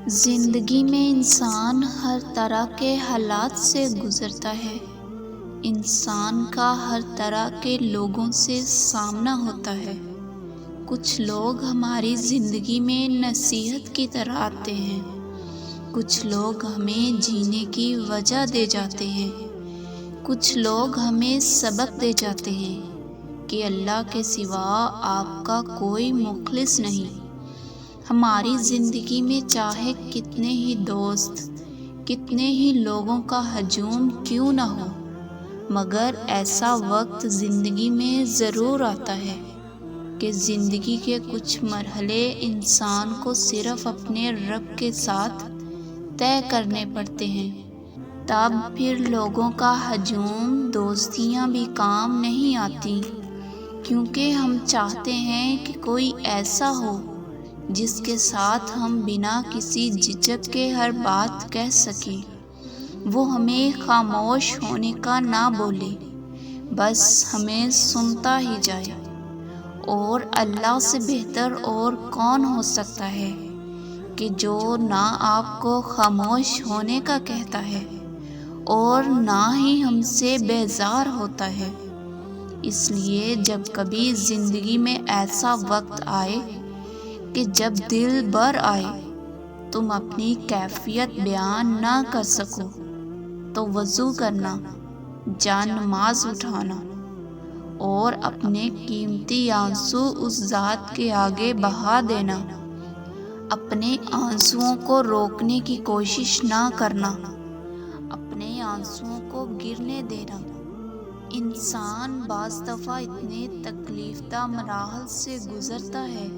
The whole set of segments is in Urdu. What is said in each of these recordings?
زندگی میں انسان ہر طرح کے حالات سے گزرتا ہے۔ انسان کا ہر طرح کے لوگوں سے سامنا ہوتا ہے۔ کچھ لوگ ہماری زندگی میں نصیحت کی طرح آتے ہیں، کچھ لوگ ہمیں جینے کی وجہ دے جاتے ہیں، کچھ لوگ ہمیں سبق دے جاتے ہیں کہ اللہ کے سوا آپ کا کوئی مخلص نہیں۔ ہماری زندگی میں چاہے کتنے ہی دوست، کتنے ہی لوگوں کا ہجوم کیوں نہ ہو، مگر ایسا وقت زندگی میں ضرور آتا ہے کہ زندگی کے کچھ مرحلے انسان کو صرف اپنے رب کے ساتھ طے کرنے پڑتے ہیں۔ تب پھر لوگوں کا ہجوم، دوستیاں بھی کام نہیں آتی، کیونکہ ہم چاہتے ہیں کہ کوئی ایسا ہو جس کے ساتھ ہم بنا کسی جھجک کے ہر بات کہہ سکیں، وہ ہمیں خاموش ہونے کا نہ بولے، بس ہمیں سنتا ہی جائے۔ اور اللہ سے بہتر اور کون ہو سکتا ہے کہ جو نہ آپ کو خاموش ہونے کا کہتا ہے اور نہ ہی ہم سے بیزار ہوتا ہے۔ اس لیے جب کبھی زندگی میں ایسا وقت آئے کہ جب دل بھر آئے، تم اپنی کیفیت بیان نہ کر سکو، تو وضو کرنا، جان نماز اٹھانا اور اپنے قیمتی آنسو اس ذات کے آگے بہا دینا۔ اپنے آنسوؤں کو روکنے کی کوشش نہ کرنا، اپنے آنسوؤں کو گرنے دینا۔ انسان بعض دفعہ اتنے تکلیف دہ مراحل سے گزرتا ہے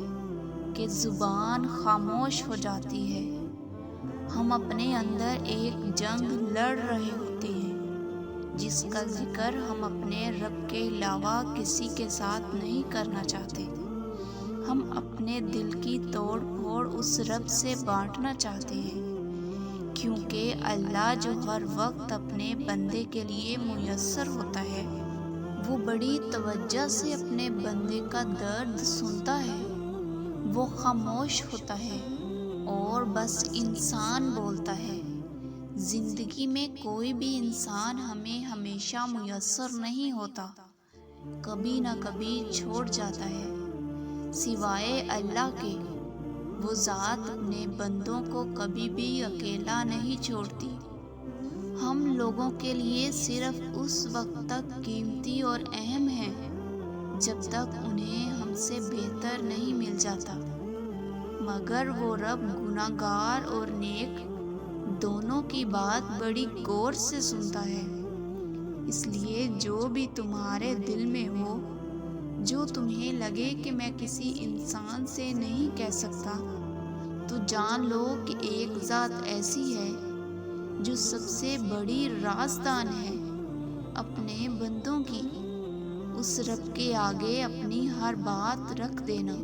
کہ زبان خاموش ہو جاتی ہے۔ ہم اپنے اندر ایک جنگ لڑ رہے ہوتے ہیں جس کا ذکر ہم اپنے رب کے علاوہ کسی کے ساتھ نہیں کرنا چاہتے۔ ہم اپنے دل کی توڑ پھوڑ اس رب سے بانٹنا چاہتے ہیں، کیونکہ اللہ جو ہر وقت اپنے بندے کے لیے میسر ہوتا ہے، وہ بڑی توجہ سے اپنے بندے کا درد سنتا ہے۔ وہ خاموش ہوتا ہے اور بس انسان بولتا ہے۔ زندگی میں کوئی بھی انسان ہمیں ہمیشہ میسر نہیں ہوتا، کبھی نہ کبھی چھوڑ جاتا ہے۔ سوائے اللہ کے، وہ ذات اپنے بندوں کو کبھی بھی اکیلا نہیں چھوڑتی۔ ہم لوگوں کے لیے صرف اس وقت تک قیمتی اور اہم ہیں جب تک انہیں ہم سے بہتر نہیں مل جاتا، مگر وہ رب گناہ گار اور نیک دونوں کی بات بڑی غور سے سنتا ہے۔ اس لیے جو بھی تمہارے دل میں ہو، جو تمہیں لگے کہ میں کسی انسان سے نہیں کہہ سکتا، تو جان لو کہ ایک ذات ایسی ہے جو سب سے بڑی رازدان ہے اپنے بندوں کی۔ اس رب کے آگے اپنی ہر بات رکھ دینا۔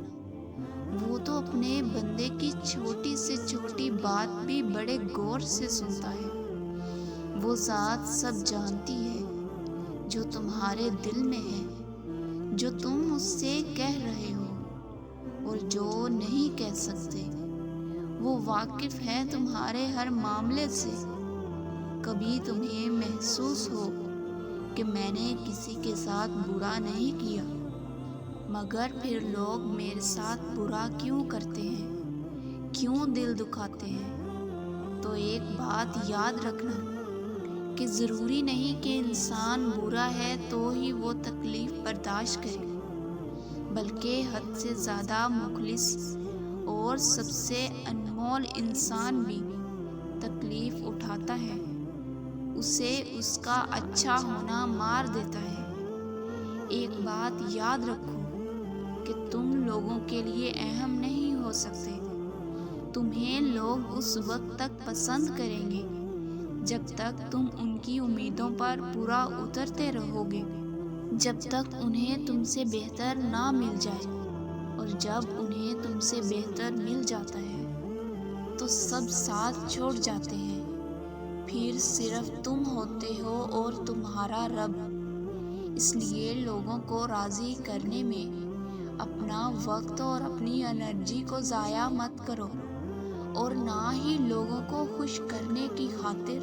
وہ تو اپنے بندے کی چھوٹی سے چھوٹی بات بھی بڑے غور سے سنتا ہے۔ وہ ذات سب جانتی ہے جو تمہارے دل میں ہے، جو تم اس سے کہہ رہے ہو اور جو نہیں کہہ سکتے۔ وہ واقف ہے تمہارے ہر معاملے سے۔ کبھی تمہیں محسوس ہو کہ میں نے کسی کے ساتھ برا نہیں کیا، مگر پھر لوگ میرے ساتھ برا کیوں کرتے ہیں، کیوں دل دکھاتے ہیں، تو ایک بات یاد رکھنا کہ ضروری نہیں کہ انسان برا ہے تو ہی وہ تکلیف برداشت کرے، بلکہ حد سے زیادہ مخلص اور سب سے انمول انسان بھی تکلیف اٹھاتا ہے، اسے اس کا اچھا ہونا مار دیتا ہے۔ ایک بات یاد رکھو کہ تم لوگوں کے لیے اہم نہیں ہو سکتے۔ تمہیں لوگ اس وقت تک پسند کریں گے جب تک تم ان کی امیدوں پر پورا اترتے رہو گے، جب تک انہیں تم سے بہتر نہ مل جائے، اور جب انہیں تم سے بہتر مل جاتا ہے تو سب ساتھ چھوڑ جاتے ہیں۔ پھر صرف تم ہوتے ہو اور تمہارا رب۔ اس لیے لوگوں کو راضی کرنے میں اپنا وقت اور اپنی انرجی کو ضائع مت کرو، اور نہ ہی لوگوں کو خوش کرنے کی خاطر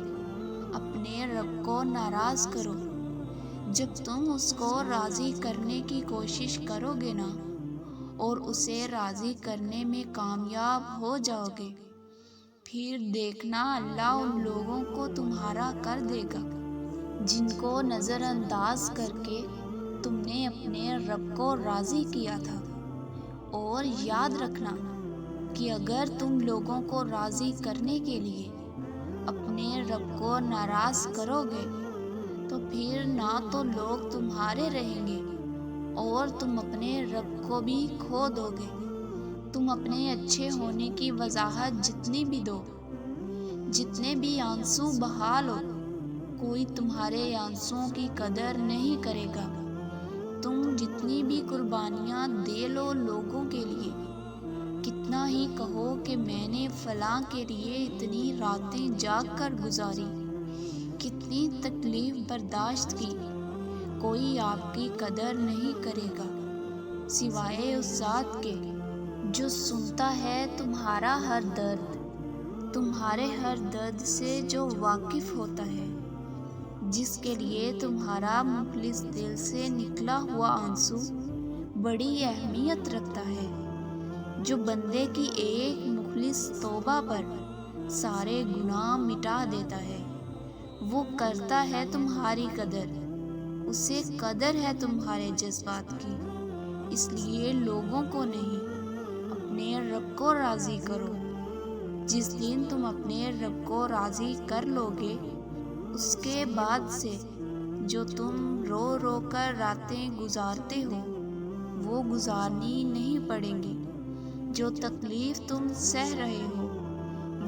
اپنے رب کو ناراض کرو۔ جب تم اس کو راضی کرنے کی کوشش کرو گے نا اور اسے راضی کرنے میں کامیاب ہو جاؤ گے، پھر دیکھنا اللہ ان لوگوں کو تمہارا کر دے گا جن کو نظر انداز کر کے تم نے اپنے رب کو راضی کیا تھا۔ اور یاد رکھنا کہ اگر تم لوگوں کو راضی کرنے کے لیے اپنے رب کو ناراض کرو گے تو پھر نہ تو لوگ تمہارے رہیں گے اور تم اپنے رب کو بھی کھو دو گے۔ تم اپنے اچھے ہونے کی وضاحت جتنی بھی دو، جتنے بھی آنسو بہا لو، کوئی تمہارے آنسوؤں کی قدر نہیں کرے گا۔ تم جتنی بھی قربانیاں دے لو لوگوں کے لیے، کتنا ہی کہو کہ میں نے فلاں کے لیے اتنی راتیں جاگ کر گزاری، کتنی تکلیف برداشت کی، کوئی آپ کی قدر نہیں کرے گا سوائے اس ذات کے جو سنتا ہے تمہارا ہر درد، تمہارے ہر درد سے جو واقف ہوتا ہے، جس کے لیے تمہارا مخلص دل سے نکلا ہوا آنسو بڑی اہمیت رکھتا ہے، جو بندے کی ایک مخلص توبہ پر سارے گناہ مٹا دیتا ہے۔ وہ کرتا ہے تمہاری قدر، اسے قدر ہے تمہارے جذبات کی۔ اس لیے لوگوں کو نہیں، اپنے رب کو راضی کرو۔ جس دن تم اپنے رب کو راضی کر لو گے، اس کے بعد سے جو تم رو رو کر راتیں گزارتے ہو وہ گزارنی نہیں پڑیں گی، جو تکلیف تم سہ رہے ہو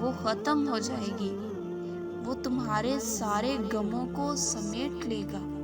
وہ ختم ہو جائے گی، وہ تمہارے سارے غموں کو سمیٹ لے گا۔